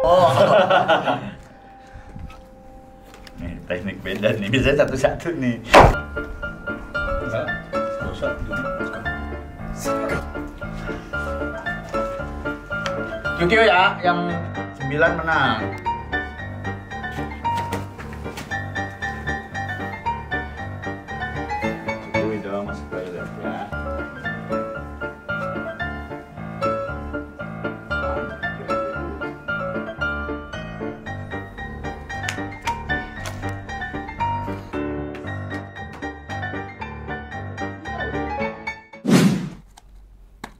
Oh. Nih, teknik beda nih. Biasanya satu-satu nih. Enggak usah. Yuki ya, yang 9 menang. Cukup dong, masuk toilet ya.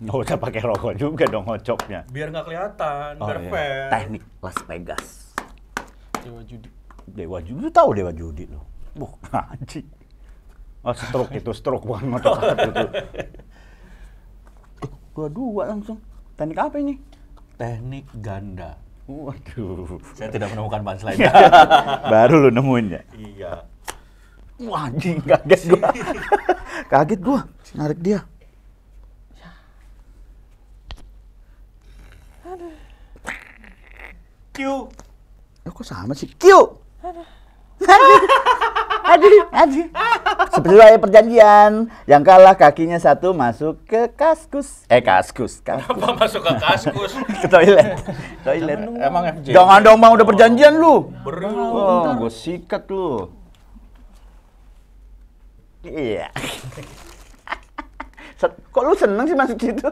Nggak usah pakai rokok juga dong ngocoknya. Biar nggak kelihatan, Oh, biar iya. fair. Teknik Las Vegas. Dewa judi. Dewa judi, lu tahu Dewa judi lo? Anjing. Oh, stroke itu, stroke bukan ngocok itu. Dua-dua langsung. Teknik apa ini? Teknik ganda. Waduh. Saya tidak menemukan punchline. Baru lu nemuin ya? Iya. Wah, anjing, kaget gua. Kaget gua, narik dia. Q. Kok sama sih? Q! Aduh. Seperti perjanjian, yang kalah kakinya satu masuk ke kaskus. Kaskus. Apa masuk ke kaskus? Ke toilet. Emang FJ? Jangan dong, Bang, udah perjanjian lu. Beri. Oh, gue sikat lu. Iya. Kok lu seneng sih masuk situ?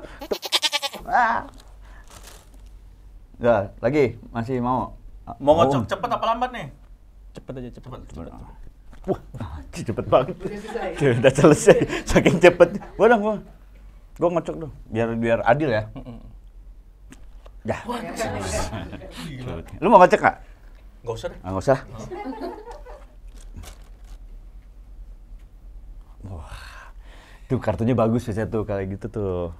Enggak, lagi masih mau. Mau ngocok cepet apa lambat nih? Cepet aja, cepet. Wah, cepet banget. Udah selesai. Saking cepet. Gua ngocok dong. Biar adil ya. Ya. Lu mau ngocok nggak? Nggak usah deh. Nggak usah. Wah, tuh kartunya bagus biasanya tuh kayak gitu tuh.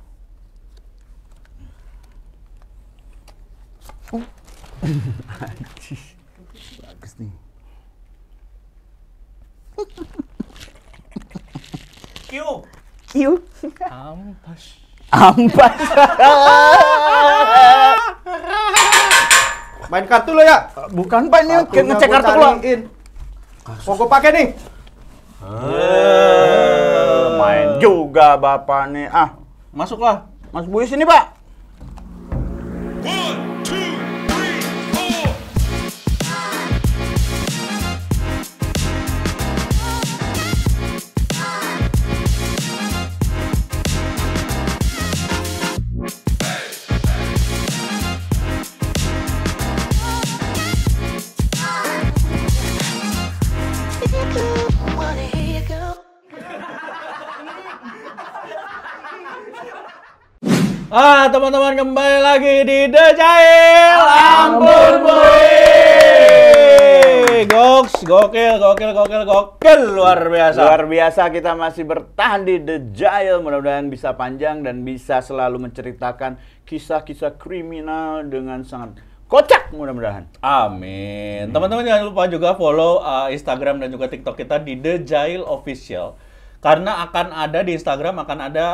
Anjir, bagus nih. Q. Ampas. Main kartu lo ya? Bukan Pak, ini ngecek kartu lo. Mau gue pakai nih. Main juga Bapak nih. Masuklah. Mas Bui sini Pak. Teman-teman kembali lagi di The Jail. Ampun boy. Goks, gokil luar biasa. Luar biasa, kita masih bertahan di The Jail. Mudah-mudahan bisa panjang dan bisa selalu menceritakan kisah-kisah kriminal dengan sangat kocak mudah-mudahan. Amin. Teman-teman jangan lupa juga follow Instagram dan juga TikTok kita di The Jail Official. Karena akan ada di Instagram akan ada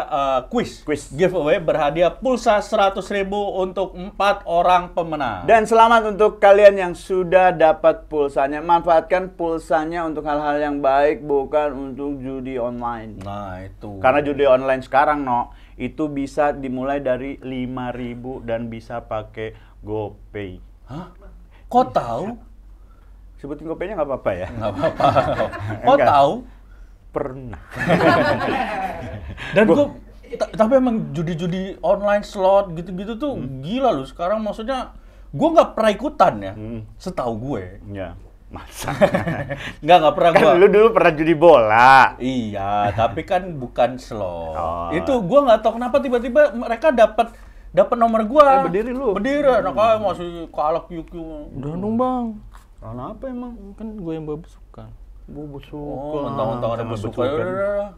quiz giveaway berhadiah pulsa 100.000 untuk 4 orang pemenang. Dan selamat untuk kalian yang sudah dapat pulsanya. Manfaatkan pulsanya untuk hal-hal yang baik, bukan untuk judi online. Nah, itu. Karena judi online sekarang, itu bisa dimulai dari 5.000 dan bisa pakai GoPay. Hah? Kok tahu? Sebutin GoPay-nya nggak apa-apa ya? Nggak apa-apa. Kok tahu? Pernah. Dan gue tapi emang judi-judi online slot gitu-gitu tuh gila loh sekarang, maksudnya gue nggak pernah ikutan ya, setahu gue. Ya, masa? nggak pernah gue. Kan lu dulu pernah judi bola. Iya, tapi kan bukan slot. Oh. Itu gue nggak tahu kenapa tiba-tiba mereka dapat nomor gue. Berdiri lu. Berdiri, anak aja masih kalak Yuki. Udah dong bang. Karena apa emang? Kan gue yang besukan. Bubuk suka. Oh, mentang-mentang ada besukan.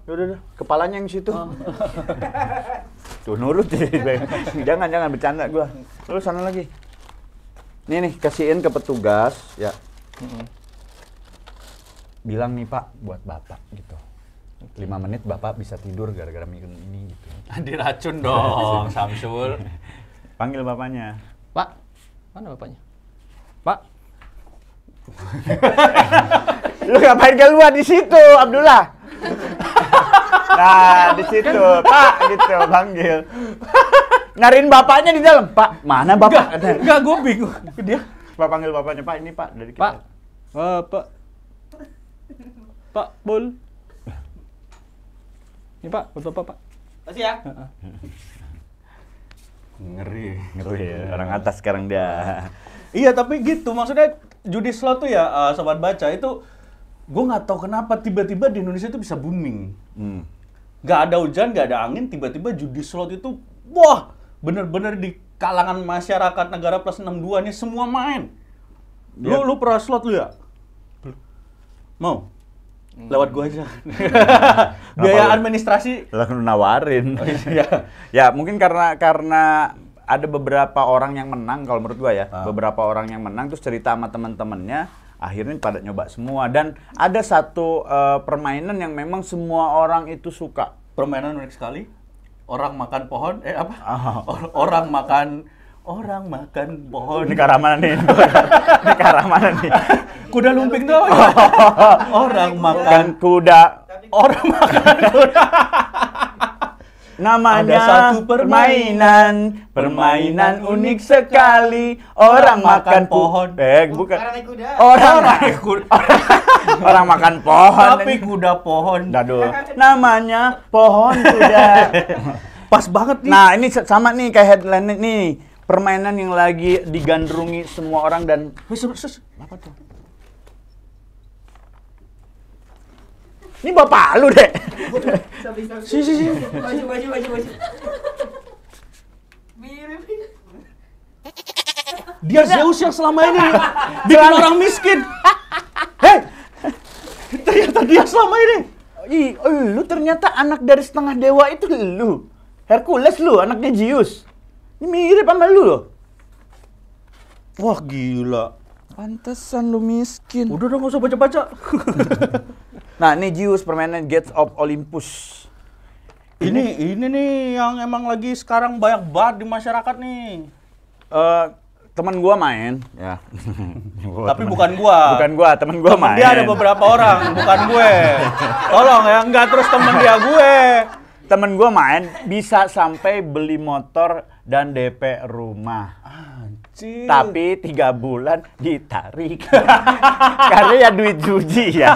Udah. Kepalanya yang situ. Tuh nurut sih. Jangan bercanda gua. Lu sana lagi. Nih, kasihin ke petugas, ya. Bilang nih Pak, buat Bapak gitu. 5 menit Bapak bisa tidur gara-gara minum ini gitu. Diracun dong, Samsul. Panggil bapaknya. Pak, mana bapaknya? Pak. Lu ngapain keluar di situ, Abdullah? Nah, di situ, Pak, gitu, panggil. Nyariin bapaknya di dalam. Pak, mana bapak? Enggak, gue bingung. Dia Pak panggil bapaknya, Pak, ini Pak dari kita. Pak. Pak. Pak, Bol. Ini Pak, buat Bapak, Pak. Kasih ya. ngeri. Ngeri ya, orang atas sekarang dia. Iya, tapi gitu. Maksudnya judi slot tuh ya, sobat baca itu gue nggak tahu kenapa tiba-tiba di Indonesia itu bisa booming. Nggak ada hujan, nggak ada angin, tiba-tiba judi slot itu, wah, bener-bener di kalangan masyarakat negara plus 62 nih semua main. Lu pernah slot lu ya? Mau? Lewat gua aja. Biaya administrasi. Lah nawarin. Oh, iya. Ya, mungkin karena ada beberapa orang yang menang kalau menurut gua ya. Beberapa orang yang menang terus cerita sama teman-temannya, akhirnya pada nyoba semua dan ada satu permainan yang memang semua orang itu suka. Permainan unik sekali. Orang makan pohon, Orang makan pohon. Ini ke arah mana nih? Ini ke arah mana nih? Kuda lumping tuh. Orang makan kuda. Orang makan kuda. Namanya Ada satu permainan unik sekali. Orang makan pohon. Bukan. Karena naik kuda. Orang orang makan pohon. Tapi kuda pohon. Aduh. Namanya pohon kuda. Pas banget nih. Nah, ini sama nih kayak headline nih. Permainan yang lagi digandrungi semua orang dan apa tuh? Ini bapak lu, Dek. Si. Baju. Dia Zeus yang selama ini bikin orang miskin. Hei, ternyata dia selama ini. Lu ternyata anak dari setengah dewa itu lu. Hercules lu, anaknya Zeus. Ini mirip sama lu loh. Wah, gila. Pantesan lu miskin. Udah dong, nggak usah baca-baca. Nah, ini Zeus permainan Gates of Olympus. Ini nih yang emang lagi sekarang banyak banget di masyarakat nih. Teman gua main, ya. Tapi bukan gua. Bukan gua, teman gua main. Dia ada beberapa orang, bukan gue. Tolong ya, enggak terus temen dia gue. Temen gua main bisa sampai beli motor dan DP rumah. Anjir. Tapi 3 bulan ditarik. Karena ya duit judi ya.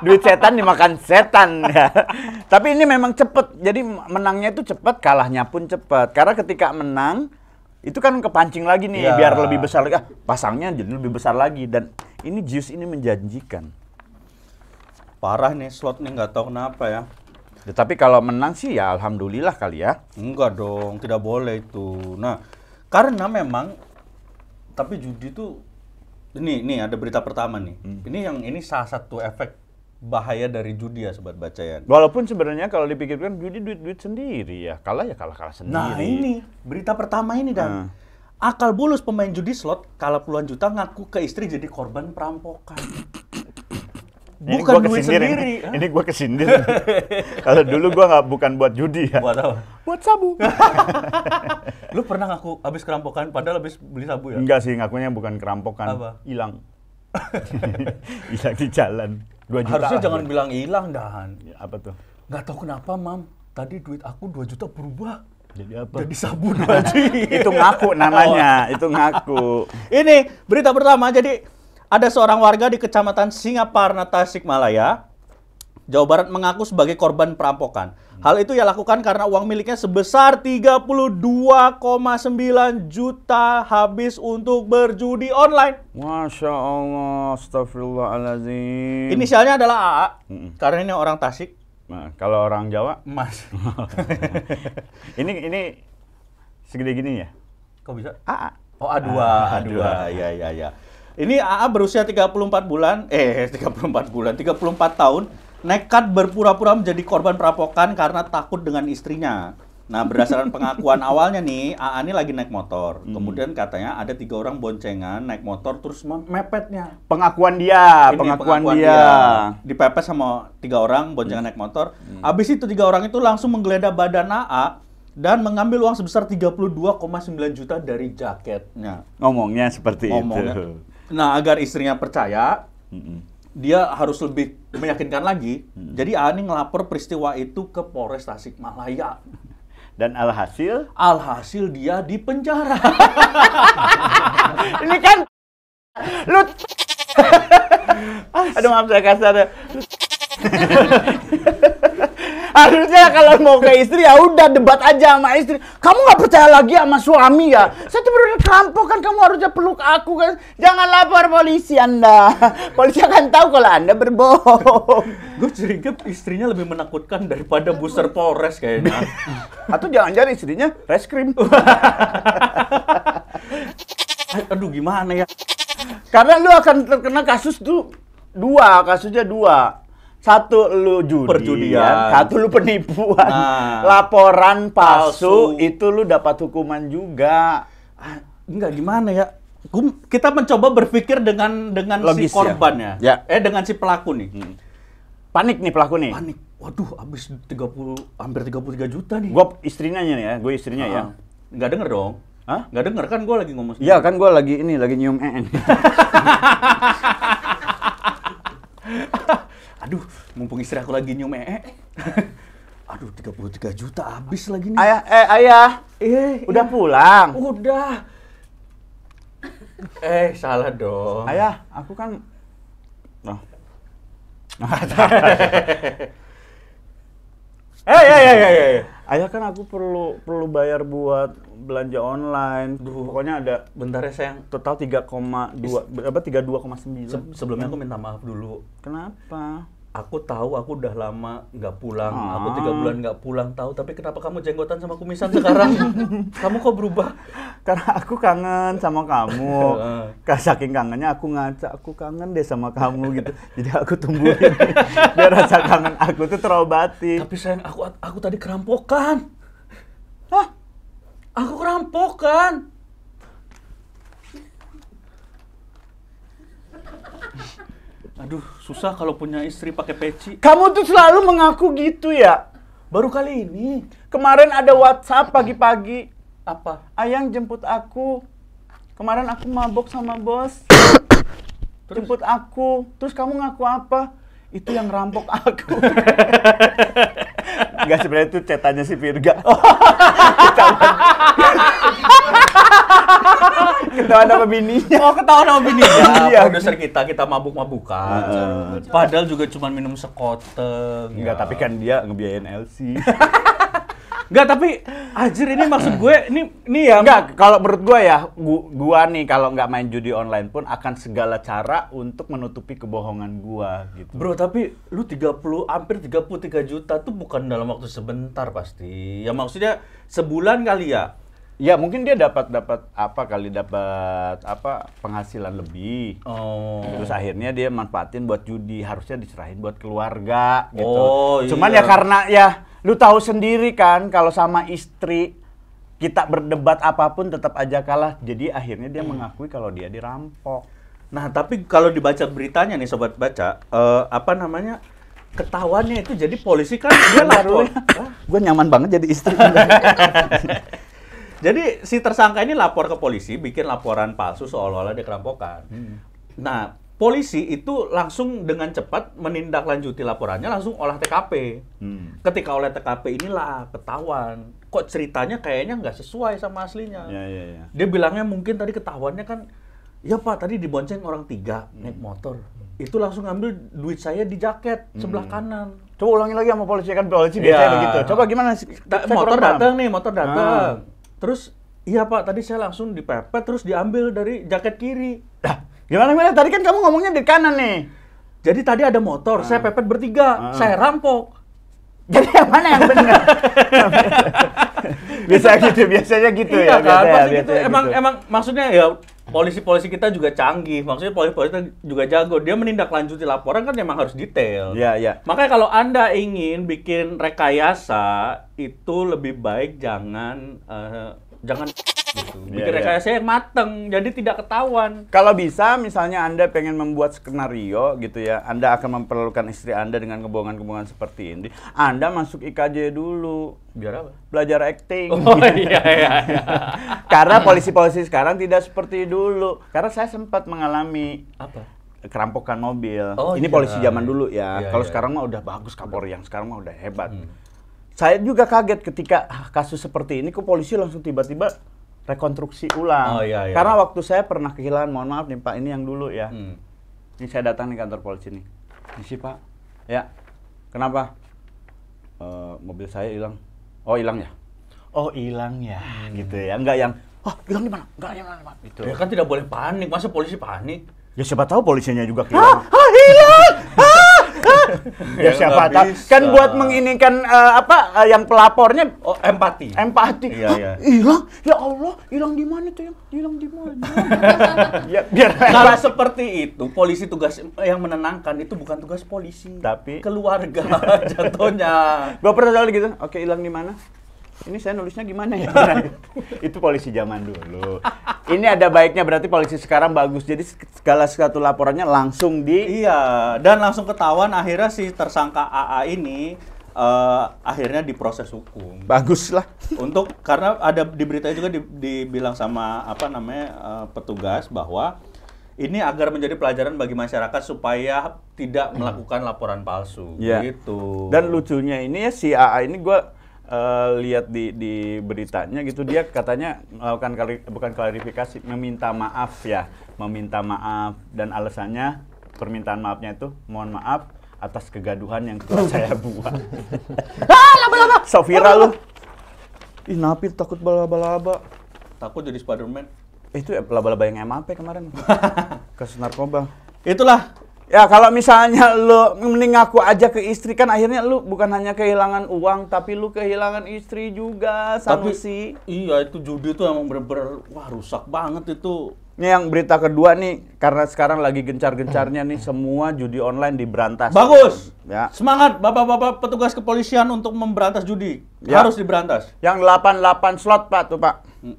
Duit setan dimakan setan ya. Tapi ini memang cepet. Jadi menangnya itu cepet, kalahnya pun cepet. Karena ketika menang, itu kan kepancing lagi nih, Ya. biar lebih besar lagi. Pasangnya jadi lebih besar lagi. Dan ini Zeus ini menjanjikan. Parah nih slot nih, nggak tahu kenapa ya. Ya, tapi kalau menang sih ya alhamdulillah kali ya. Enggak dong, tidak boleh itu. Nah, karena memang tapi judi tuh ini ada berita pertama nih. Ini salah satu efek bahaya dari judi ya sobat bacayan. Walaupun sebenarnya kalau dipikirkan judi duit sendiri ya. Kalah ya kalah sendiri. Nah, ini berita pertama ini dan akal bulus pemain judi slot kalah puluhan juta ngaku ke istri jadi korban perampokan. Bukan duit sendiri. Ini gua kesindir. Kalau dulu gua bukan buat judi ya. Buat apa? Buat sabu. Lu pernah ngaku habis kerampokan padahal habis beli sabu ya? Enggak sih, ngakunya bukan kerampokan. Apa? Hilang. Hilang di jalan. 2 juta. Harusnya lah jangan gua. bilang hilang, Dan. Ya, apa tuh? Nggak tahu kenapa, Mam. Tadi duit aku 2 juta berubah. Jadi apa? Jadi sabu 2 juta. Itu ngaku namanya, itu ngaku. Ini berita pertama, jadi ada seorang warga di Kecamatan Singaparna, Tasikmalaya, Jawa Barat mengaku sebagai korban perampokan. Hal itu ia lakukan karena uang miliknya sebesar 32,9 juta habis untuk berjudi online. Masya Allah, astagfirullahaladzim. Inisialnya adalah AA, karena ini orang Tasik. Nah, kalau orang Jawa, Mas. ini segede gini ya? Kok bisa? AA. Oh, A2. Ya. Ini AA berusia 34 tahun, nekat berpura-pura menjadi korban perampokan karena takut dengan istrinya. Nah, berdasarkan pengakuan awalnya nih, AA ini lagi naik motor. Kemudian katanya ada 3 orang boncengan naik motor terus mepetnya. Pengakuan dia, Ini pengakuan pengakuan dia. Dipepet sama 3 orang boncengan naik motor. Habis itu 3 orang itu langsung menggeledah badan AA dan mengambil uang sebesar 32,9 juta dari jaketnya. Ngomongnya seperti Ngomongnya. itu. Nah, agar istrinya percaya, dia harus lebih meyakinkan lagi. Jadi Ani ngelapor peristiwa itu ke Polres Tasikmalaya. Dan alhasil, Alhasil dia dipenjara. ini kan lu aduh maaf saya kasar ya. Harusnya kalau mau ke istri ya udah debat aja sama istri. Kamu nggak percaya lagi sama suami ya? Saya tuh bener kerampok kan, kamu harusnya peluk aku kan. Jangan lapor polisi Anda. Polisi akan tahu kalau Anda berbohong. Gue curiga istrinya lebih menakutkan daripada booster Polres kayaknya. Atau jangan-jangan istrinya reskrim. Aduh, gimana ya? Karena lu akan terkena kasus tuh kasusnya dua. Satu lu judi, Perjudian. satu lu penipuan. Nah. Laporan palsu, Palsu. itu lu dapat hukuman juga. Enggak, gimana ya? Kita mencoba berpikir dengan Logis, si korbannya. ya. Dengan si pelaku nih. Panik nih pelaku nih. Panik. Waduh, habis hampir 33 juta nih. Gue istrinya nih ya, gue istrinya ya. Nggak denger dong. Hah? Nggak denger kan gue lagi ngomong. Iya kan gue lagi nyium en. Aduh, mumpung istri aku lagi nyium Aduh, 33 juta habis lagi nih. Ayah, udah pulang. Udah. Salah dong. Ayah, aku kan. Oh. Ayah kan aku perlu bayar buat belanja online. Pokoknya ada Bentar ya sayang. total 32,9. Sebelumnya aku minta maaf dulu. Kenapa? Aku tahu aku udah lama nggak pulang. Aku 3 bulan nggak pulang tahu. Tapi kenapa kamu jenggotan sama kumisan sekarang? Kamu kok berubah? Karena aku kangen sama kamu. Saking kangennya aku ngaca, aku kangen deh sama kamu gitu. Jadi aku tumbuhin biar rasa kangen aku tuh terobati. Tapi sayang, aku tadi kerampokan. Hah? Aku kerampokan. Aduh, susah kalau punya istri pakai peci. Kamu tuh selalu mengaku gitu ya. Baru kali ini. Kemarin ada WhatsApp pagi-pagi. Apa? Ayang jemput aku. Kemarin aku mabok sama bos. Jemput aku. Terus kamu ngaku apa? Itu yang rampok aku. Enggak, sebenarnya itu cetannya si Virga. Ketahuan sama bininya. Oh, ketahuan sama bininya. Iya. Produser kita mabuk-mabukan. Padahal juga cuma minum sekoteng. Enggak, tapi kan dia ngebiayain LC. Enggak, tapi anjir ini maksud gue ini ya. Enggak, kalau menurut gue ya, gua nih kalau nggak main judi online pun akan segala cara untuk menutupi kebohongan gua gitu. Bro, tapi lu hampir 33 juta tuh bukan dalam waktu sebentar pasti. Ya maksudnya sebulan kali ya. Ya mungkin dia dapat penghasilan lebih. Oh. Terus akhirnya dia manfaatin buat judi, harusnya diserahin buat keluarga gitu. Oh, Cuman iya. ya karena ya lu tahu sendiri kan kalau sama istri kita berdebat apapun tetap aja kalah. Jadi akhirnya dia mengakui kalau dia dirampok. Nah, tapi kalau dibaca beritanya nih sobat baca, ketahuannya itu jadi polisi kan dia lapor. Gue nyaman banget jadi istri. Jadi si tersangka ini lapor ke polisi, bikin laporan palsu seolah-olah dia kerampokan. Nah, polisi itu langsung dengan cepat menindaklanjuti laporannya, langsung olah TKP. Ketika olah TKP inilah ketahuan, kok ceritanya kayaknya nggak sesuai sama aslinya. Ya. Dia bilangnya mungkin tadi ketahuannya kan, ya Pak tadi dibonceng orang 3 naik motor. Itu langsung ngambil duit saya di jaket sebelah kanan. Coba ulangi lagi sama polisi, kan polisi biasanya begitu. Coba gimana sih? Motor datang. Terus, iya Pak, tadi saya langsung dipepet, terus diambil dari jaket kiri. Gimana? Tadi kan kamu ngomongnya di kanan nih. Jadi tadi ada motor, saya pepet bertiga, saya rampok. Jadi yang mana yang benar? Biasanya gitu Iya ya. kan, pasti biasanya gitu. Emang maksudnya ya polisi-polisi kita juga canggih. Maksudnya polisi-polisi kita juga jago. Dia menindaklanjuti laporan kan memang harus detail. Iya. Makanya kalau Anda ingin bikin rekayasa, itu lebih baik jangan Jangan gitu. Iya, Bikin iya. rekayasa yang mateng, jadi tidak ketahuan. Kalau bisa, misalnya Anda pengen membuat skenario gitu ya, Anda akan memperlukan istri Anda dengan kebohongan-kebohongan seperti ini, Anda masuk IKJ dulu. Biar apa? Belajar acting. Oh iya. Karena polisi-polisi sekarang tidak seperti dulu. Karena saya sempat mengalami Apa? kerampokan mobil. Oh, Ini iya. polisi zaman dulu ya. Iya, Kalau iya. sekarang mah udah bagus Kapolri, yang sekarang mah udah hebat. Saya juga kaget ketika kasus seperti ini, kok polisi langsung tiba-tiba rekonstruksi ulang. Oh, iya, iya. Karena waktu saya pernah kehilangan, mohon maaf nih Pak, ini yang dulu ya. Hmm. Ini saya datang nih kantor polisi nih. Misi Pak. Ya. Kenapa? Mobil saya hilang. Oh hilang ya? Oh hilang ya, gitu ya. Enggak yang, oh hilang di mana? Enggak yang mana? Gitu. Ya kan tidak boleh panik, masa polisi panik? Ya siapa tahu polisinya juga hilang. Hilang! Ya Ya, siapa nggak tahu. bisa. Kan buat menginikan yang pelapornya Oh, empati. empati. Iya, Hah, iya. hilang? Ya Allah, hilang di mana tuh yang? Hilang di mana? Ya biar Kalau seperti itu, polisi tugas yang menenangkan itu bukan tugas polisi. Tapi- keluarga jatuhnya. Gua pernah kali gitu. Oke, hilang di mana? Ini saya nulisnya gimana ya? Itu polisi zaman dulu. Ini ada baiknya, berarti polisi sekarang bagus. Jadi segala sesuatu laporannya langsung di... Iya, dan langsung ketahuan akhirnya si tersangka AA ini akhirnya diproses hukum. Bagus lah. Karena ada di berita juga dibilang sama petugas bahwa ini agar menjadi pelajaran bagi masyarakat supaya tidak melakukan laporan palsu. Iya. Gitu. Dan lucunya ini ya, si AA ini gue lihat di beritanya gitu, dia katanya melakukan bukan klarifikasi, meminta maaf ya. Meminta maaf, dan alasannya permintaan maafnya itu, mohon maaf atas kegaduhan yang telah saya buat. Laba-laba! So viral lu. Ih, Napil takut balaba-laba. Takut jadi Spiderman. Itu laba-laba yang MAP kemarin. Kasus narkoba. Itulah. Ya kalau misalnya lu mending ngaku aja ke istri, kan akhirnya lu bukan hanya kehilangan uang, tapi lu kehilangan istri juga, Sanusi. Iya, itu judi itu emang bener-bener wah rusak banget itu. Ini yang berita kedua nih, karena sekarang lagi gencar-gencarnya nih semua judi online diberantas. Bagus. Ya. Semangat Bapak-bapak petugas kepolisian untuk memberantas judi. Ya. Harus diberantas. Yang 88 slot Pak tuh Pak.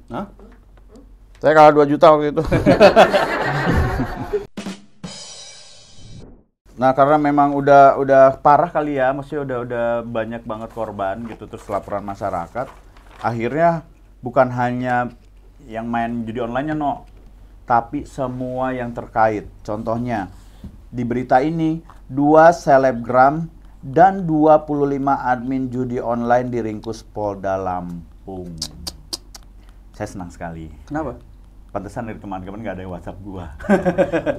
Hah? Saya kalah 2 juta waktu itu. Nah, karena memang udah parah kali ya, maksudnya udah banyak banget korban gitu, terus laporan masyarakat. Akhirnya bukan hanya yang main judi online-nya tapi semua yang terkait. Contohnya di berita ini 2 selebgram dan 25 admin judi online diringkus Polda Lampung. Saya senang sekali. Kenapa? Pantesan dari teman-teman nggak ada yang WhatsApp gua.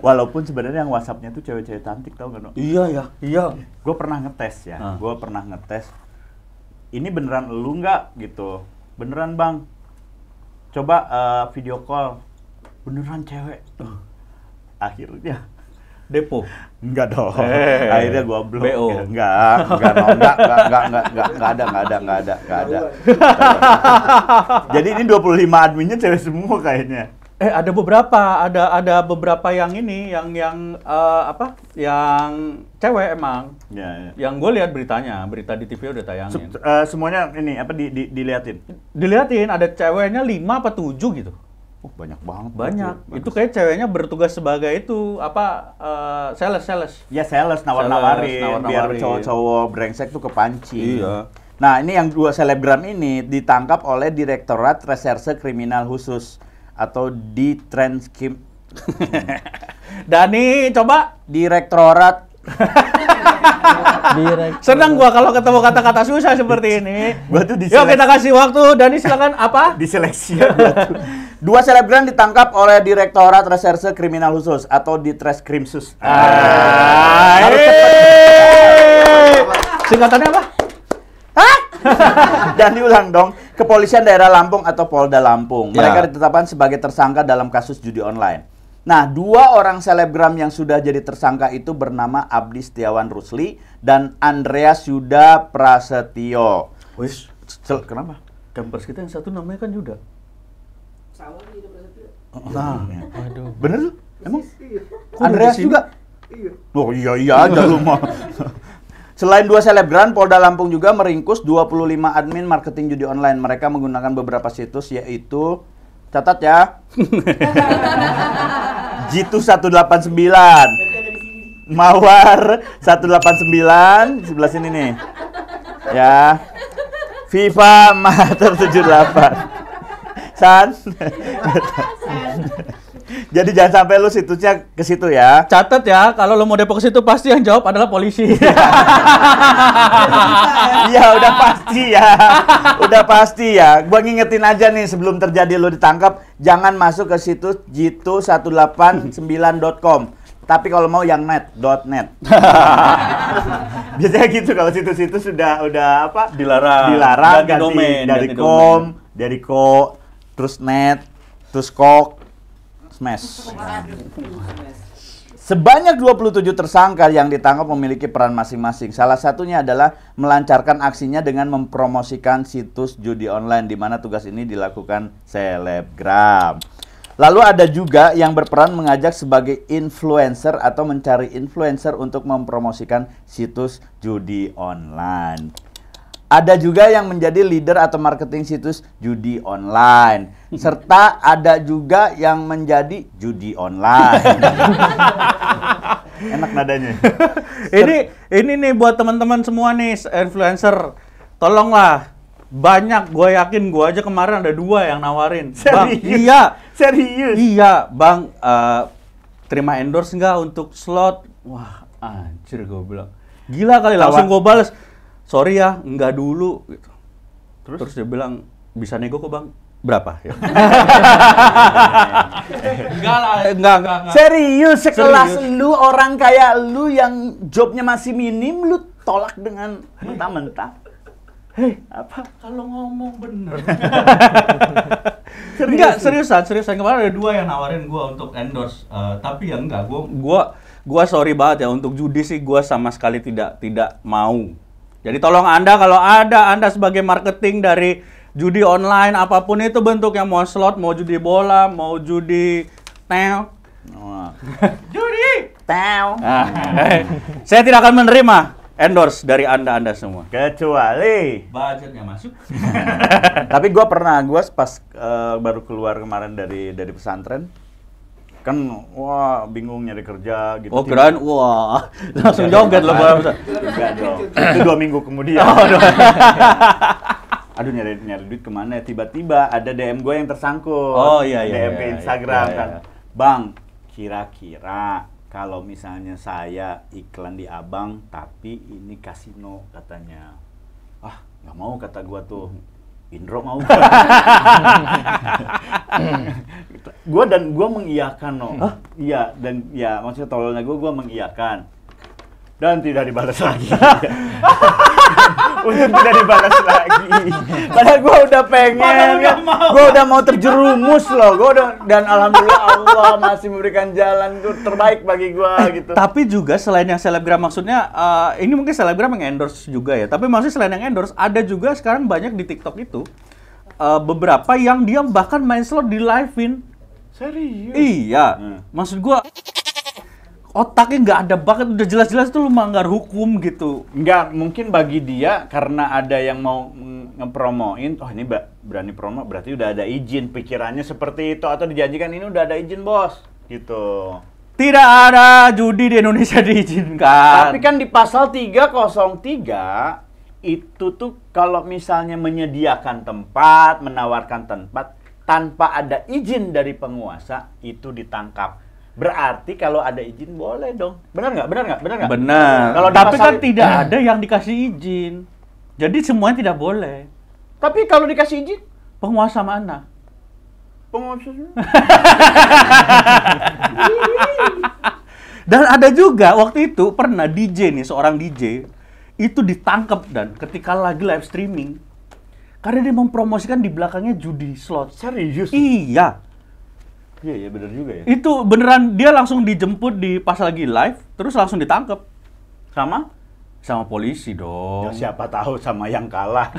Walaupun sebenarnya yang WhatsApp-nya tuh cewek-cewek cantik, tau gak, No? Iya ya, iya. Gue pernah ngetes ya, Ah. gue pernah ngetes. Ini beneran lu nggak gitu? Beneran bang. Coba video call. Beneran cewek. Akhirnya Depo. enggak dong. Eh. Akhirnya gua blok. BO. Ya. Enggak ada. Jadi ini 25 adminnya cewek semua kayaknya. Ada beberapa yang ini yang cewek emang. Ya. Yang gue lihat berita di TV udah tayangin. Semuanya ini diliatin. Dilihatin ada ceweknya 5 apa 7 gitu. Banyak banget. Banyak. Bagus. Itu kayak ceweknya bertugas sebagai itu sales. Ya sales nawar-nawarin Sales, biar nawar-nawarin. cowok-cowok brengsek tuh kepancing. Iya. Nah, ini yang 2 selebgram ini ditangkap oleh Direktorat Reserse Kriminal Khusus atau Ditrenskim. Dani, coba. Direktorat. Senang gua kalau ketemu kata-kata susah seperti ini. Gua tuh Yuk kita kasih waktu. Dani silakan apa? Diseleksi ya gua tuh. 2 selebgram ditangkap oleh Direktorat Reserse Kriminal Khusus atau Ditreskrimsus. Harus Singkatannya apa? Dan diulang dong, Kepolisian Daerah Lampung atau Polda Lampung. Ya. Mereka ditetapkan sebagai tersangka dalam kasus judi online. Nah, 2 orang selebgram yang sudah jadi tersangka itu bernama Abdi Setiawan Rusli dan Andreas Yuda Prasetyo. Wis, Kenapa? Campers kita yang satu namanya kan Yuda. Nah, Aduh. bener tuh? Emang? Iya. Andreas di sini? juga? Iya. Oh iya aja lu mah. Selain 2 selebgram, Polda Lampung juga meringkus 25 admin marketing judi online. Mereka menggunakan beberapa situs, yaitu, catat ya, Jitu 189, Mawar 189, sebelah sini nih, ya, FIFA Mater 78, San. Jadi jangan sampai lu situsnya ke situ ya. Catat ya, kalau lo mau depo ke situ pasti yang jawab adalah polisi. Iya, udah pasti ya. Udah pasti ya. Gua ngingetin aja nih sebelum terjadi lu ditangkap, jangan masuk ke situs jitu189.com. Tapi kalau mau yang .net. Biasanya gitu kalau situs-situs udah apa? Dilarang ganti domain dari com, dari ko, terus net, terus kok, smash. Sebanyak 27 tersangka yang ditangkap memiliki peran masing-masing. Salah satunya adalah melancarkan aksinya dengan mempromosikan situs judi online, di mana tugas ini dilakukan selebgram. Lalu ada juga yang berperan mengajak sebagai influencer atau mencari influencer untuk mempromosikan situs judi online. Ada juga yang menjadi leader atau marketing situs judi online. Serta ada juga yang menjadi judi online. Enak nadanya. Ini nih buat teman-teman semua nih influencer, tolonglah. Banyak, gue yakin gue aja kemarin ada 2 yang nawarin. Bang, iya. Serius? Iya, Bang, terima endorse nggak untuk slot? Wah, anjir gue bilang. Gila kali, langsung gue bales. Sorry ya, enggak dulu gitu. Terus dia bilang, bisa nego kok Bang. Berapa? Ya. Enggak. Serius, sekelas lu, orang kayak lu yang jobnya masih minim, lu tolak dengan mentah-mentah. Hei, apa? Kalau ngomong bener. Enggak, seriusan. Kemarin ada 2 yang nawarin gue untuk endorse. Tapi ya enggak, gue sorry banget ya, untuk judi sih gue sama sekali tidak mau. Jadi tolong Anda, kalau ada Anda sebagai marketing dari judi online, apapun itu bentuknya, mau slot, mau judi bola, mau judi teo. Judi teo. Saya tidak akan menerima endorse dari Anda semua. Kecuali budgetnya masuk. Tapi gue pas baru keluar kemarin dari pesantren, kan wah bingung nyari kerja gitu. Oh kirain wah langsung joget loh. Enggak dong. Itu 2 minggu kemudian. Aduh nyari duit kemana ya? Tiba-tiba ada DM gue yang tersangkut. Oh iya. DM ke Instagram kan. Bang, kira-kira kalau misalnya saya iklan di Abang tapi ini kasino katanya. Ah, nggak mau kata gua tuh. Indro mau. Gua mengiyakan no. Iya, dan ya maksudnya tololnya gua mengiyakan. Dan tidak dibalas lagi. Untuk tidak dibalas lagi. Padahal gue udah pengen, gue udah mau terjerumus loh. Dan alhamdulillah Allah masih memberikan jalan terbaik bagi gue gitu. Tapi juga selain yang selebgram, maksudnya ini mungkin selebgram yang endorse juga ya. Tapi maksudnya selain yang endorse, ada juga sekarang banyak di TikTok itu beberapa yang dia bahkan main slot di live-in. Serius? Iya. Maksud gue otaknya nggak ada banget, udah jelas-jelas itu lu melanggar hukum gitu. Nggak, mungkin bagi dia karena ada yang mau ngepromoin, oh ini berani promo berarti udah ada izin, pikirannya seperti itu, atau dijanjikan ini udah ada izin bos, gitu. Tidak ada judi di Indonesia diizinkan. Tapi kan di pasal 303 itu tuh kalau misalnya menyediakan tempat, menawarkan tempat tanpa ada izin dari penguasa itu ditangkap. Berarti kalau ada izin boleh dong. Benar nggak? Benar. Kalau tapi kan tidak ada yang dikasih izin. Jadi semuanya tidak boleh. Tapi kalau dikasih izin, penguasa mana? Penguasa. Dan ada juga waktu itu pernah seorang DJ itu ditangkap dan ketika lagi live streaming karena dia mempromosikan di belakangnya judi slot. Serius? Iya. Iya bener juga ya. Itu beneran dia langsung dijemput pas lagi live, terus langsung ditangkap. Sama polisi dong. Ya, siapa tahu sama yang kalah.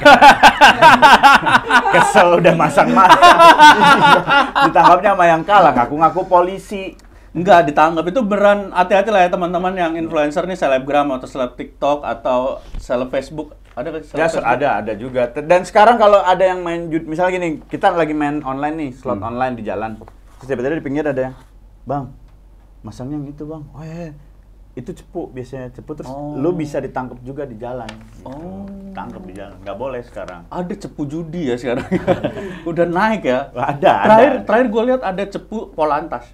Kesel udah masang-masang. Ditangkapnya sama yang kalah, ngaku-ngaku polisi. Enggak ditangkap, itu beran. Hati-hati lah ya teman-teman yang influencer nih, selebgram atau seleb TikTok atau seleb Facebook. Ada kan? Ya, ada juga. Dan sekarang kalau ada yang main misalnya gini, kita lagi main online nih, slot online di jalan. Terus tiba-tiba di pinggir ada yang, "Bang, masangnya yang itu, Bang." Oh iya. Itu cepu, biasanya cepu, terus lu bisa ditangkap juga di jalan. Gitu. Tangkap di jalan, nggak boleh sekarang. Ada cepu judi ya sekarang. Udah naik ya. Ada. Terakhir gue lihat ada cepu Polantas.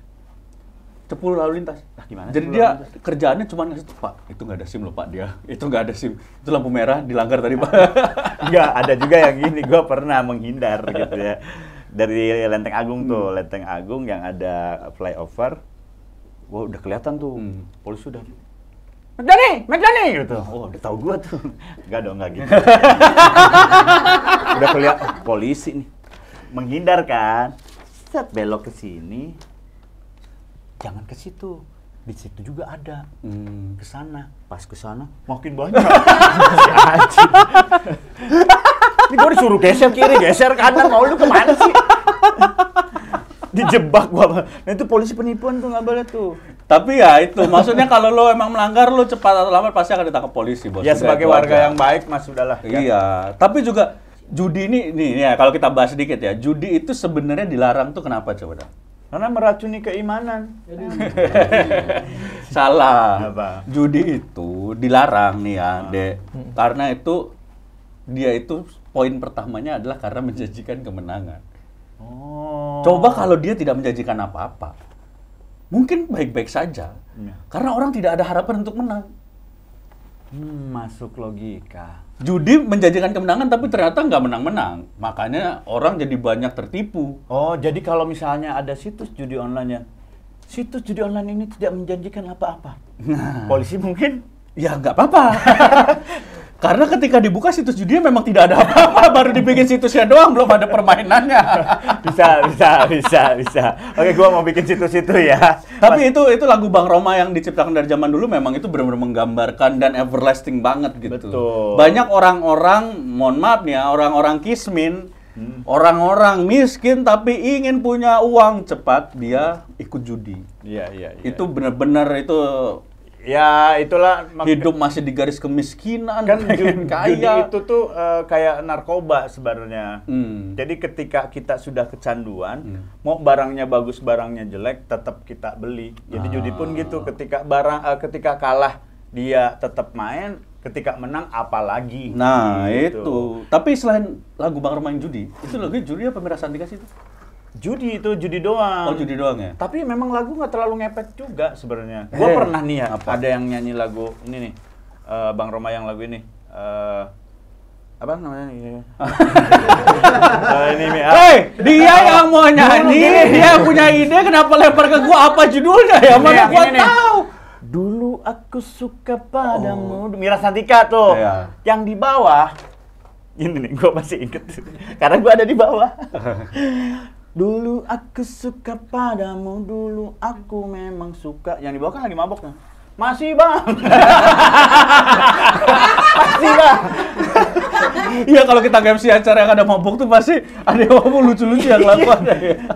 Cepu lalu lintas. Nah, gimana? Jadi dia kerjaannya cuma ngasih, "Pak, itu nggak ada SIM loh Pak dia. Itu nggak ada SIM. Itu lampu merah dilanggar tadi Pak." Enggak, ada juga yang gini, gue pernah menghindar gitu ya. Dari Lenteng Agung tuh, Lenteng Agung yang ada flyover. Wah, udah kelihatan tuh, polisi udah McDani gitu. Oh, udah tahu gua tuh. Enggak dong, enggak gitu. Udah kelihatan polisi nih. Menghindar kan. Set belok ke sini. Jangan ke situ. Di situ juga ada. Ke sana. Pas ke sana makin banyak. Si anjing. Ini gua disuruh geser kiri, geser kanan. Mau lu kemana sih? Dijebak gua. Nah itu polisi penipuan tuh, nggak boleh tuh. Tapi ya itu, maksudnya kalau lo emang melanggar, lo cepat atau lambat pasti akan ditangkap polisi, Bos. Ya sebagai warga yang baik mas sudahlah. Iya, tapi juga judi ini ya kalau kita bahas sedikit ya, judi itu sebenarnya dilarang tuh kenapa coba dah? Karena meracuni keimanan. Salah. Apa? Judi itu dilarang nih ya, Dek. Karena itu dia itu poin pertamanya adalah karena menjanjikan kemenangan. Oh. Coba kalau dia tidak menjanjikan apa-apa, mungkin baik-baik saja. Karena orang tidak ada harapan untuk menang. Masuk logika. Judi menjanjikan kemenangan tapi ternyata nggak menang-menang. Makanya orang jadi banyak tertipu. Oh, jadi kalau misalnya ada situs judi online ya, situs judi online ini tidak menjanjikan apa-apa. Nah, Polisi mungkin ya nggak apa-apa. Karena ketika dibuka situs judi memang tidak ada apa-apa, baru dibikin situsnya doang, belum ada permainannya. bisa. Oke, gua mau bikin situs itu ya. Tapi itu lagu Bang Roma yang diciptakan dari zaman dulu memang itu benar-benar menggambarkan dan everlasting banget gitu. Betul. Banyak orang-orang, mohon maaf nih ya, orang-orang kismin, orang-orang miskin tapi ingin punya uang cepat, dia ikut judi. Iya. Itu benar-benar itu Ya itulah hidup masih di garis kemiskinan, kan pengen judi kaya. itu tuh kayak narkoba sebenarnya. Hmm. Jadi ketika kita sudah kecanduan, mau barangnya bagus barangnya jelek, tetap kita beli. Jadi judi pun gitu, ketika kalah dia tetap main, ketika menang apalagi. Nah gitu. itu. Tapi selain lagu Bang Roma yang judi, itu lagu judi apa Merah Santika sih itu? Judi doang. Oh judi doang ya? Tapi memang lagu nggak terlalu ngepet juga sebenarnya. Gua pernah nih ya, apa? ada yang nyanyi lagu ini nih, Bang Roma yang lagu ini. Apa namanya nih? Ini Hei, dia yang mau nyanyi, dia punya ide, kenapa lempar ke gua apa judulnya ya? Mana gua tahu. Dulu aku suka padamu, Mira Santika tuh. Iya. Yang di bawah, ini nih, gua masih inget. Karena gua ada di bawah. Dulu aku suka padamu, dulu aku memang suka. Yang di bawah kan lagi mabok kan? Masih bang. Masih bang. Iya kalau kita MC acara yang ada mabuk tuh pasti ada yang mabuk lucu-lucu yang lakukan.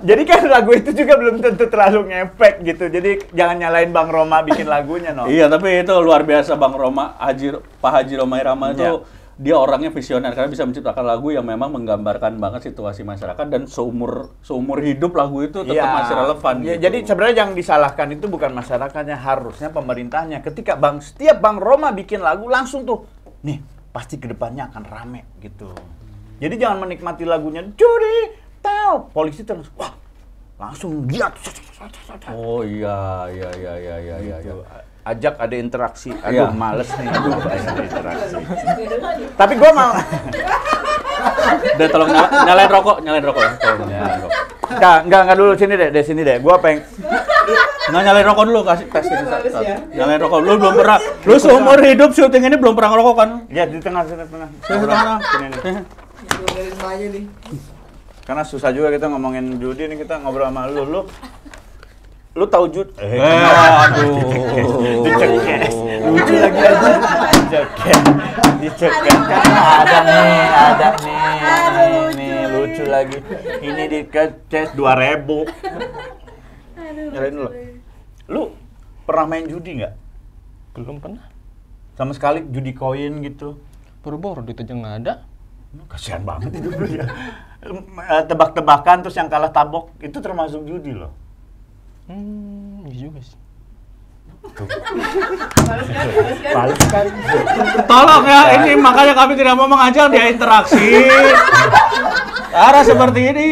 Jadi kan lagu itu juga belum tentu terlalu ngefek gitu. Jadi jangan nyalain Bang Roma bikin lagunya, no. Iya tapi itu luar biasa Bang Roma, Pak Haji Roma Irama itu dia orangnya visioner karena bisa menciptakan lagu yang memang menggambarkan banget situasi masyarakat dan seumur hidup lagu itu tetap masih relevan. Ya, gitu. Jadi sebenarnya yang disalahkan itu bukan masyarakatnya, harusnya pemerintahnya. Ketika setiap Bang Roma bikin lagu langsung tuh, nih pasti kedepannya akan rame gitu. Jadi jangan menikmati lagunya judi, tahu polisi terus, wah langsung lihat. Oh iya. Gitu. Ajak ada interaksi, Iya. males nih, ada interaksi. Tapi gua mau. Udah tolong nyalain rokok ya. Tolong nyalain rokok. Enggak dulu sini deh. Gua pengen Nggak nyalain rokok dulu, kasih tes ini. Nyalain rokok, lu belum pernah, lu seumur hidup syuting ini belum pernah ngerokok kan? ya di tengah. Sini. Sini nih. Dengerin Maya nih. Karena susah juga kita ngomongin judi nih, kita ngobrol sama lu tahu judi? Aduh. Dicekes. Lucu lagi aja. Dicekes. Ada nih. Lucu lagi. Ini dikecek 2.000. Nyalain dulu. Lu pernah main judi nggak? Belum pernah. Sama sekali judi koin gitu? Boro-boro duit aja nggak ada. Kasihan banget itu dulu ya. Tebak-tebakan terus yang kalah tabok itu termasuk judi loh. Iya juga sih. Males kan? Tolong ya, ini makanya kami tidak mau mengajak dia interaksi. Arah seperti ini.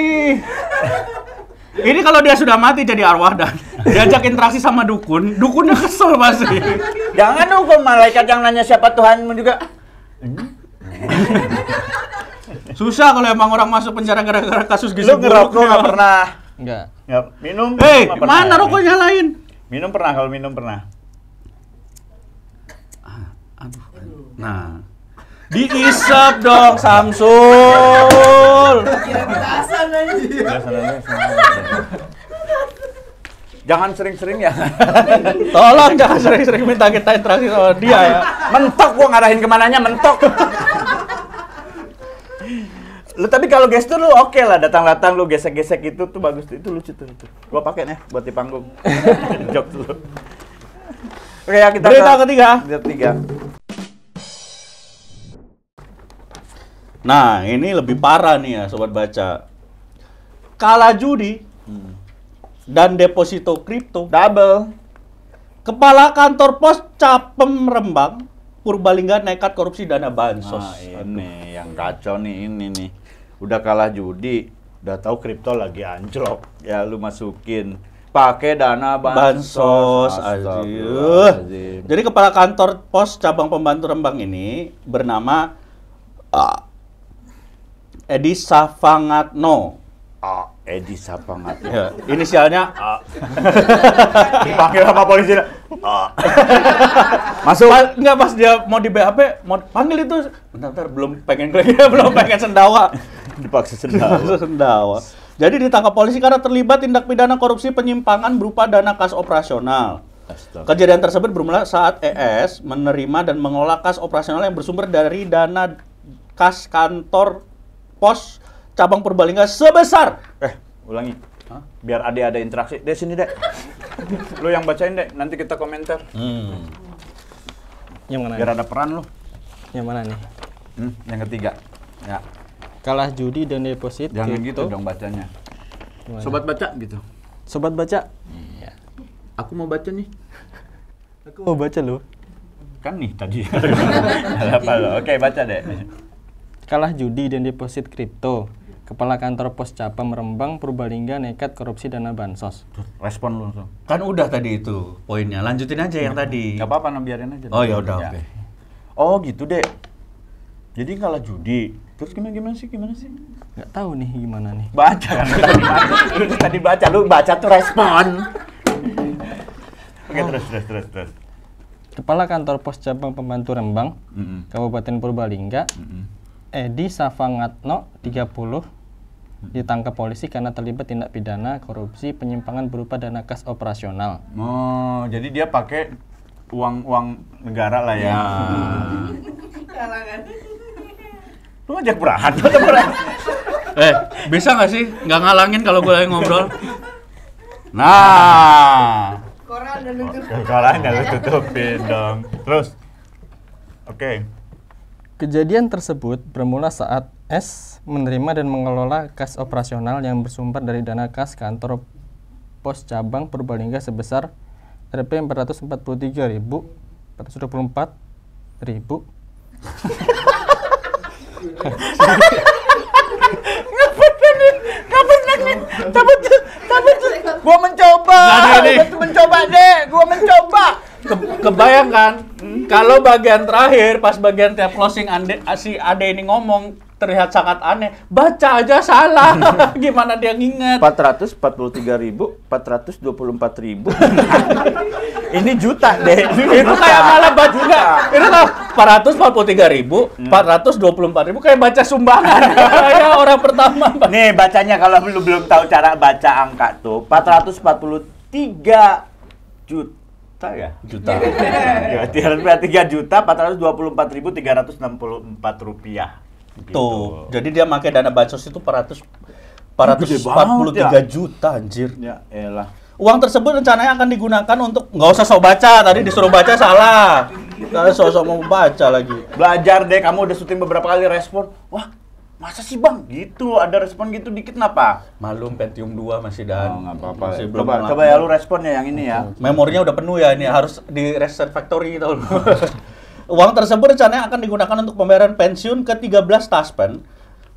Ini kalau dia sudah mati jadi arwah dan diajak interaksi sama dukun, dukunnya kesel pasti. Jangan dukun malaikat yang nanya siapa Tuhanmu juga. Susah kalau emang orang masuk penjara gara-gara kasus gizi Lu ngerokok nggak pernah? Enggak. Nggak minum? Hei, nggak pernah mana ya? rokoknya lain? Minum pernah, kalau minum pernah. Aduh. Nah, diisap dong Samsul. Kira petasan aja. Jangan sering-sering ya. Tolong jangan sering-sering minta kita interaksi sama dia ya. Mentok gua ngarahin kemananya, mentok. Lu tapi kalau gestur lu oke lah, datang-datang lu gesek-gesek itu tuh bagus, itu lucu tuh. Gua pakai nih buat di panggung. Jokes lu. Oke ya, kita Berita ke ketiga. berita ketiga. Nah, ini lebih parah nih ya sobat baca. Kala judi dan deposito kripto. Double. Kepala kantor pos Capem Rembang Purbalingga nekat korupsi dana bansos. Nah, ini yang kacau nih, ini nih. Udah kalah judi, udah tahu kripto lagi anjlok. Ya lu masukin pakai dana bansos. Astagfirullahaladzim. Jadi kepala kantor pos cabang pembantu Rembang ini bernama Edi Safangatno. Edi Sapangat. Ya, inisialnya Dipanggil sama polisi. Masuk. Enggak, pas dia mau di BAP, mau panggil itu. Bentar, belum pengen sendawa. Dipaksa sendawa. Sendawa. Jadi ditangkap polisi karena terlibat tindak pidana korupsi penyimpangan berupa dana kas operasional. Kejadian tersebut bermula saat ES menerima dan mengelola kas operasional yang bersumber dari dana kas kantor pos cabang Purbalingga sebesar. Ulangi. Biar Ade ada interaksi. Dek, sini, Dek. Lu yang bacain, Dek. Nanti kita komentar. Yang mana? Biar ada peran lu. Yang mana nih? Yang ketiga. Ya. Kalah judi dan deposit. Jangan kripto. gitu dong bacanya. Gimana? Sobat baca gitu. Sobat baca. Iya. Aku mau baca nih. Aku mau baca loh. Kan nih tadi. Apa lo? Oke, baca, Dek. Kalah judi dan deposit kripto. Kepala kantor pos Capem Rembang Purbalingga nekat korupsi dana bansos. Respon lu langsung. Kan udah tadi itu poinnya. Lanjutin aja yang tadi. Gak apa-apa, biarin aja. Oh ya udah, oke. Oh gitu, Dek. Jadi kalau judi, terus gimana sih? Nggak tahu nih gimana nih. Baca kan lu tadi baca, lu baca tuh respon. Oke, terus. Kepala kantor pos cabang pembantu Rembang, Kabupaten Purbalingga, Edi Safangatno 30 ditangkap polisi karena terlibat tindak pidana korupsi penyimpangan berupa dana kas operasional. Oh, jadi dia pakai uang negara lah ya. Kalangan. Lu ngajak berantem. Bisa nggak sih nggak ngalangin kalau gue lagi ngobrol? Nah, Koran dan itu. kalau nggak lu tutupin dong. Terus, oke. Kejadian tersebut bermula saat S menerima dan mengelola kas operasional yang bersumber dari dana kas kantor pos cabang Purbalingga sebesar Rp 443.424.000. Gua mencoba. Gua mencoba. Kebayang kan? Kalau bagian terakhir, pas bagian tiap closing si Ade ini ngomong terlihat sangat aneh. Baca aja salah. Gimana dia nginget? 443.424.000. Ini juta, deh. Itu kayak malah baca juga. Itu tuh 443.424.000 kayak baca sumbangan. Ya orang pertama. Nih bacanya kalau lu belum tahu cara baca angka tuh 443 juta ya? Juta. 3.424.364 rupiah. Tuh. Jadi dia pakai dana bansos itu 443 juta anjir. Ya elah. Uang tersebut rencananya akan digunakan untuk nggak usah sok baca, tadi disuruh baca salah. Kalian sok-sok mau baca lagi. Belajar deh, kamu udah syuting beberapa kali respon. Wah, masa sih bang? Gitu, ada respon gitu dikit kenapa? Malum Pentium 2 masih dan. Oh, nggak apa-apa. Masih belum Coba ya lu responnya yang ini ya. Memorinya udah penuh ya, ini harus di reset factory gitu. Uang tersebut rencananya akan digunakan untuk pembayaran pensiun ke-13 Taspen,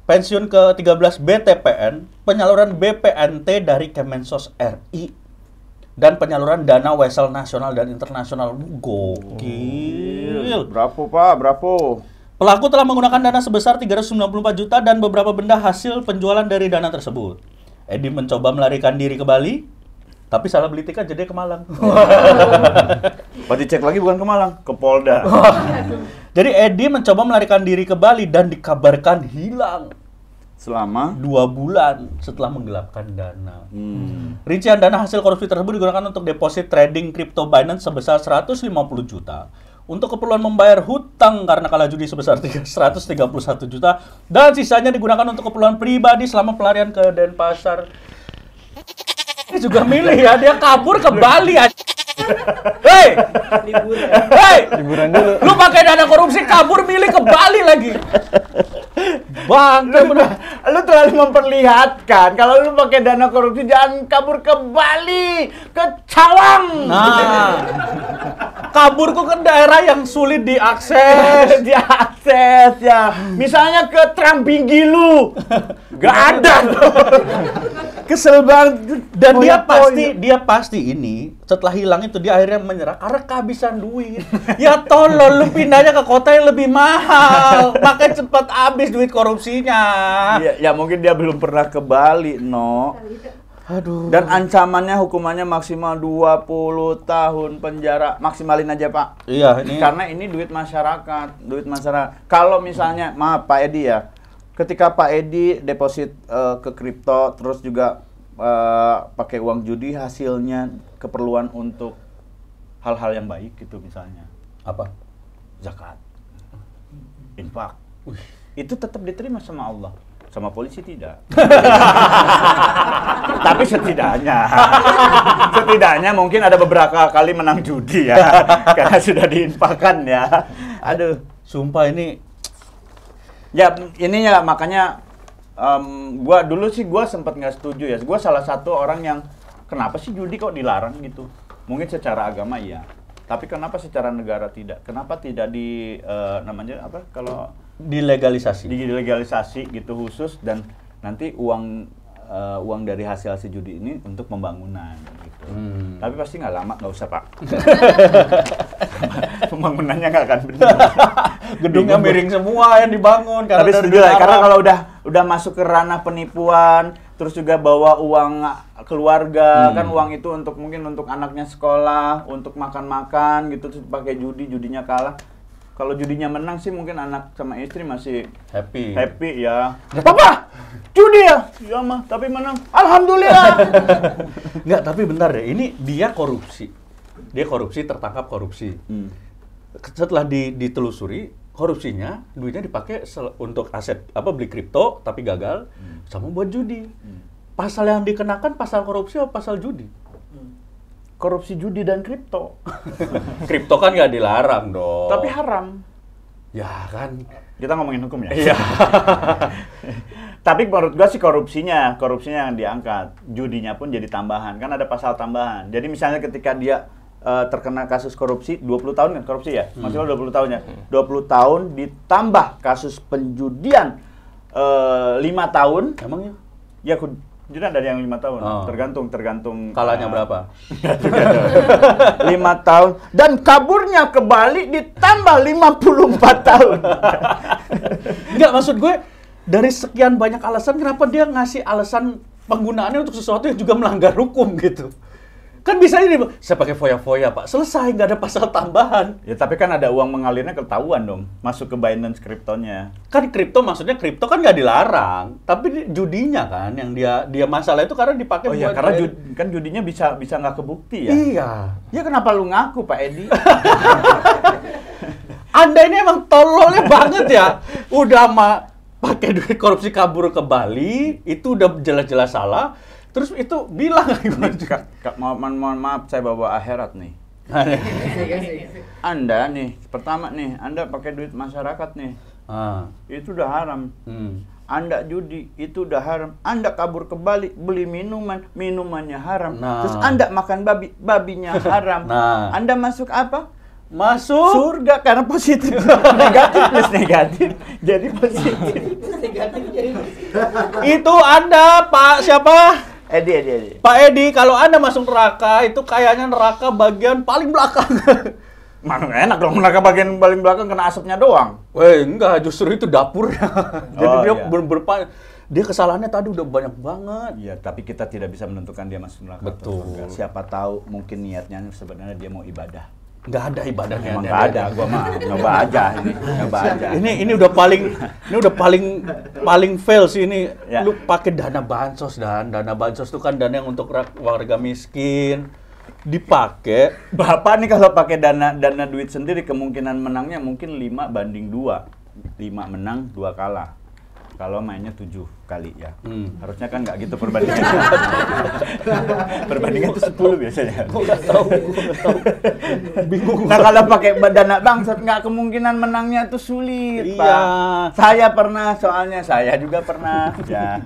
pensiun ke-13 BTPN, penyaluran BPNT dari Kemensos RI, dan penyaluran dana wesel nasional dan internasional. Gokil. Berapa pak? Berapa? Pelaku telah menggunakan dana sebesar 394 juta dan beberapa benda hasil penjualan dari dana tersebut. Edi mencoba melarikan diri ke Bali, tapi salah beli tiket jadi ke Malang. Berarti cek lagi bukan ke Malang, ke Polda. Jadi Edi mencoba melarikan diri ke Bali dan dikabarkan hilang Selama 2 bulan setelah menggelapkan dana. Rincian dana hasil korupsi tersebut digunakan untuk deposit trading crypto Binance sebesar 150 juta, untuk keperluan membayar hutang karena kalah judi sebesar 131 juta, dan sisanya digunakan untuk keperluan pribadi selama pelarian ke Denpasar. Dia juga milih ya, dia kabur ke Bali aja. Hei! Liburan dulu. Lu pakai dana korupsi kabur milih ke Bali lagi. Bang, lu terlalu memperlihatkan kalau lu pakai dana korupsi jangan kabur ke Bali, ke Cawang. nah, kaburku ke daerah yang sulit diakses. Diakses ya. Misalnya ke Trambinggi lu. Gak ada. Kesel banget. Dan dia pasti ini setelah hilang itu dia akhirnya menyerah karena kehabisan duit. Ya tolol, lu pindahnya ke kota yang lebih mahal, makanya cepat habis duit korupsinya. Ya mungkin dia belum pernah ke Bali, no. Aduh. Dan ancamannya hukumannya maksimal 20 tahun penjara. Maksimalin aja, Pak. Iya, ini Karena ini duit masyarakat. Kalau misalnya, maaf Pak Edi ya, ketika Pak Edi deposit ke kripto, terus juga pakai uang judi, hasilnya keperluan untuk hal-hal yang baik gitu misalnya. apa? Zakat, infak. Itu tetap diterima sama Allah. Sama polisi tidak. Tapi setidaknya mungkin ada beberapa kali menang judi ya. Karena sudah diinfakkan ya. Aduh. Sumpah ini Ya ininya makanya gua dulu sih gua sempat nggak setuju ya. Gua salah satu orang yang kenapa sih judi kok dilarang gitu. Mungkin secara agama iya. Tapi kenapa secara negara tidak? Kenapa tidak di namanya apa kalau dilegalisasi gitu khusus, dan nanti uang dari hasil judi ini untuk pembangunan gitu. Tapi pasti nggak lama, nggak usah Pak. Pembangunannya nggak akan benar. gedungnya miring semua yang dibangun karena Tapi setuju lah, karena kalau udah masuk ke ranah penipuan, terus juga bawa uang keluarga, kan uang itu mungkin untuk anaknya sekolah, untuk makan-makan gitu, terus pakai judinya kalah. Kalau judinya menang sih mungkin anak sama istri masih happy ya. Papa, judi ya? Iya mah, tapi menang. Alhamdulillah. Enggak, tapi bentar deh. Ini dia korupsi. Dia korupsi, tertangkap korupsi. Setelah ditelusuri, korupsinya duitnya dipakai untuk aset beli kripto tapi gagal, sama buat judi. Pasal yang dikenakan pasal korupsi atau pasal judi? Korupsi judi dan kripto. Kripto kan nggak dilarang dong. Tapi haram. Ya kan. Kita ngomongin hukum ya? Iya. Tapi menurut gua sih korupsinya yang diangkat. Judinya pun jadi tambahan. Kan ada pasal tambahan. Jadi misalnya ketika dia terkena kasus korupsi, 20 tahun kan korupsi ya? Maksudnya 20 tahun ya? 20 tahun ditambah kasus penjudian 5 tahun. Emangnya? Ya, jadi ada yang 5 tahun, Oh. tergantung Kalahnya berapa? 5 tahun, dan kaburnya ke Bali ditambah 54 tahun. Enggak, maksud gue dari sekian banyak alasan kenapa dia ngasih alasan penggunaannya untuk sesuatu yang juga melanggar hukum gitu. Kan bisa ini, saya pakai foya-foya Pak, selesai, nggak ada pasal tambahan. Ya tapi kan ada uang mengalirnya ketahuan dong, masuk ke Binance kriptonya. Kan kripto, maksudnya kripto kan nggak dilarang, tapi judinya kan yang dia masalah itu karena dipakai Oh iya, buat karena kan judinya bisa nggak kebukti ya. Iya. Ya kenapa lu ngaku Pak Edi? Anda ini emang tololnya banget ya. Udah pakai duit korupsi kabur ke Bali, itu udah jelas-jelas salah. Terus itu bilang mohon maaf, saya bawa akhirat nih. Anda nih, pertama nih, Anda pakai duit masyarakat nih. Itu udah haram. Anda judi, itu udah haram. Anda kabur ke Bali, beli minuman, minumannya haram. Terus Anda makan babi, babinya haram. Anda masuk apa? Masuk surga karena positif. Negatif plus negatif jadi positif. Negatif jadi itu Anda Pak siapa? Edi. Pak Edi, kalau Anda masuk neraka itu kayaknya neraka bagian paling belakang. Mana enak dong neraka bagian paling belakang kena asapnya doang. Enggak, justru itu dapurnya. Jadi dia dia kesalahannya tadi udah banyak banget. Iya, tapi kita tidak bisa menentukan dia masuk neraka. Betul. Siapa tahu mungkin niatnya sebenarnya dia mau ibadah. Nggak ada ibadahnya. Emang nggak ada, gua mah nyoba aja ini. Ini udah paling fail sih ini. Ya. Lu pakai dana bansos dana bansos itu kan dana yang untuk warga miskin dipakai. Bapak nih kalau pakai dana duit sendiri kemungkinan menangnya mungkin 5-2. 5 menang, 2 kalah. Kalau mainnya 7 kali ya. Harusnya kan nggak gitu perbandingannya. Perbandingan itu 10 biasanya. Gue nggak tahu. Bingung. Nah kalau pakai dana bangsat nggak kemungkinan menangnya itu sulit. Iya. Pak. Saya pernah, soalnya saya juga pernah. Ya.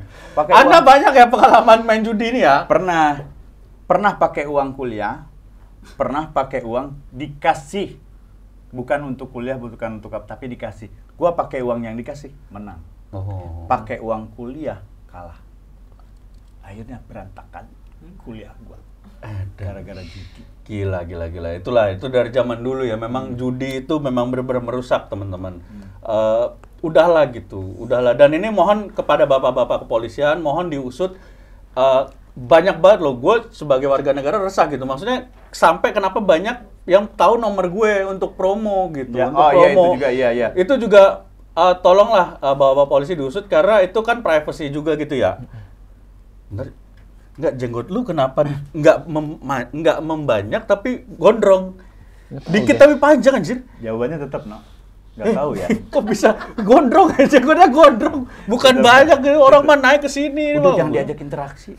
Anda banyak ya pengalaman main judi ini ya? Pernah pakai uang kuliah, pernah pakai uang dikasih. Bukan untuk kuliah, bukan untuk apa, tapi dikasih. Gua pakai uang yang dikasih, menang. Pakai uang kuliah, kalah. Akhirnya berantakan kuliah gua. Gara-gara judi. Gila. Itu dari zaman dulu ya. Memang judi itu memang benar-benar merusak, teman-teman. Udahlah. Dan ini mohon kepada bapak-bapak kepolisian, mohon diusut. Banyak banget loh, gue sebagai warga negara resah gitu. Maksudnya sampai kenapa banyak yang tahu nomor gue untuk promo gitu. Ya, untuk promo. Iya, itu juga, iya. Itu juga tolonglah bapak polisi diusut karena itu kan privacy juga gitu ya. Bener? Nggak, jenggot lu kenapa nggak membanyak tapi gondrong? Dikit tapi panjang anjir. Jawabannya tetap nggak tahu ya. Kok bisa gondrong aja? Jenggotnya gondrong. Bukan banyak orang mah naik ke sini. Udah jangan diajak interaksi.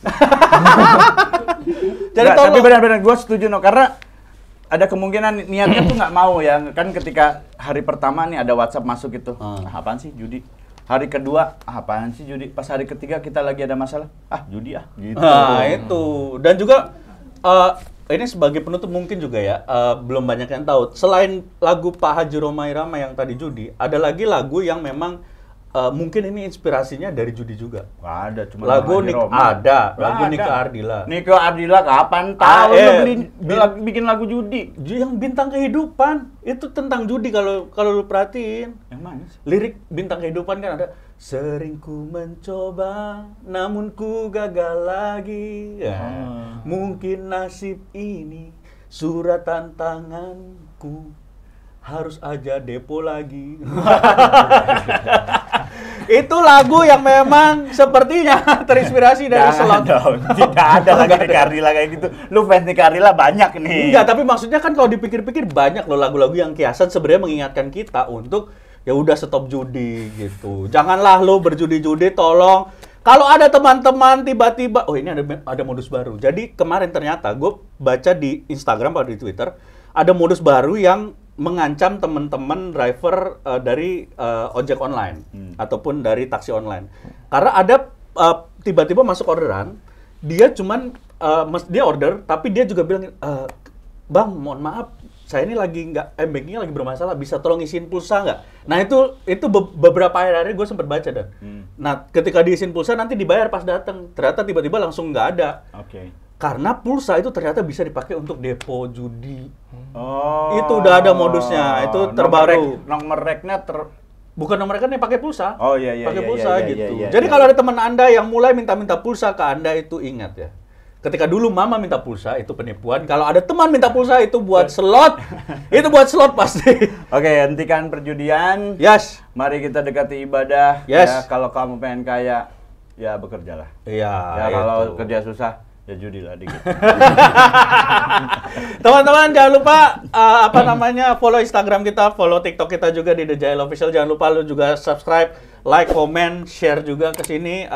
Jadi tapi benar-benar gue setuju karena ada kemungkinan niatnya tuh nggak mau ya. Kan ketika hari pertama nih ada WhatsApp masuk itu. Apaan sih judi? Hari kedua, apaan sih judi? Pas hari ketiga kita lagi ada masalah. Judi gitu. Nah, itu. Dan juga ini sebagai penutup mungkin juga ya, belum banyak yang tahu. Selain lagu Pak Haji Roma Irama yang tadi judi, ada lagi lagu yang memang mungkin ini inspirasinya dari judi juga. Nggak ada, cuma lagu Nika Ardila. Nika Ardila kapan tahu bikin lagu judi? Yang Bintang Kehidupan itu tentang judi kalau lu perhatiin. Yang mana sih? Lirik Bintang Kehidupan kan ada sering ku mencoba namun ku gagal lagi. Mungkin nasib ini surat tantanganku harus aja depo lagi. Itu lagu yang memang sepertinya terinspirasi dari slot. Tidak ada lagi Nika Ardila kayak gitu. Lu fans Nika Ardila banyak nih. Enggak, tapi maksudnya kan kalau dipikir-pikir banyak loh lagu-lagu yang kiasan sebenarnya mengingatkan kita untuk ya udah stop judi gitu. Janganlah lo berjudi-judi, tolong. Kalau ada teman-teman tiba-tiba, ini ada modus baru. Jadi kemarin ternyata gue baca di Instagram atau di Twitter ada modus baru yang mengancam teman-teman driver dari ojek online ataupun dari taksi online. Karena ada tiba-tiba masuk orderan, dia cuman dia order tapi dia juga bilang, "Bang, mohon maaf, saya ini lagi bankingnya lagi bermasalah, bisa tolong isiin pulsa nggak?" Nah itu beberapa hari gue sempat baca dan. Nah ketika diisiin pulsa nanti dibayar pas datang, ternyata tiba-tiba langsung nggak ada. Karena pulsa itu ternyata bisa dipakai untuk depo judi. Itu udah ada modusnya, itu terbaru. Nomor reknya bukan nomor reknya pakai pulsa. Pakai pulsa gitu. Iya, Jadi kalau ada teman Anda yang mulai minta-minta pulsa ke Anda itu ingat ya. Ketika dulu mama minta pulsa itu penipuan. Kalau ada teman minta pulsa itu buat slot. Itu buat slot pasti. Oke, hentikan perjudian. Yes. Mari kita dekati ibadah. Yes. Ya, kalau kamu pengen kaya, ya bekerjalah. Iya. Ya kalau kerja susah, Ya judi lah dikit. Teman-teman jangan lupa follow Instagram kita, follow TikTok kita juga di The Jail Official. Jangan lupa lu juga subscribe, like, comment, share juga ke sini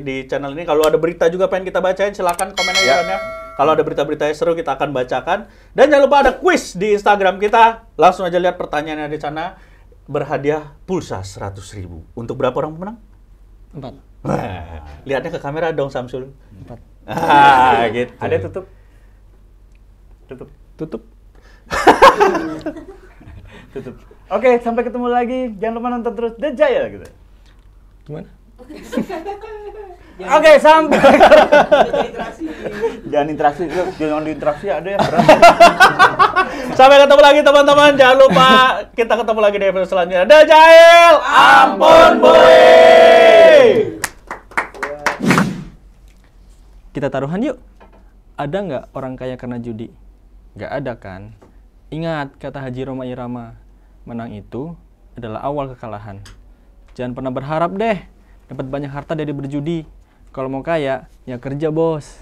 di channel ini. Kalau ada berita juga pengen kita bacain, silakan komen aja ya. Kalau ada berita-berita yang seru kita akan bacakan. Dan jangan lupa ada quiz di Instagram kita. Langsung aja lihat pertanyaannya di sana. Berhadiah pulsa 100.000. Untuk berapa orang pemenang? 4. Wah, lihatnya ke kamera dong Samsul. 4. Gitu. Ada tutup. Tutup. Tutup. Oke, sampai ketemu lagi. Jangan lupa nonton terus The Jail gitu. Gimana? Oke, sampai. Jangan interaksi, jangan diinteraksi ada ya. Sampai ketemu lagi teman-teman. Jangan lupa kita ketemu lagi di episode selanjutnya. The Jail, ampun boy. Kita taruhan yuk. Ada nggak orang kaya karena judi? Nggak ada kan? Ingat kata Haji Roma Irama, menang itu adalah awal kekalahan. Jangan pernah berharap deh dapat banyak harta dari berjudi. Kalau mau kaya, ya kerja bos.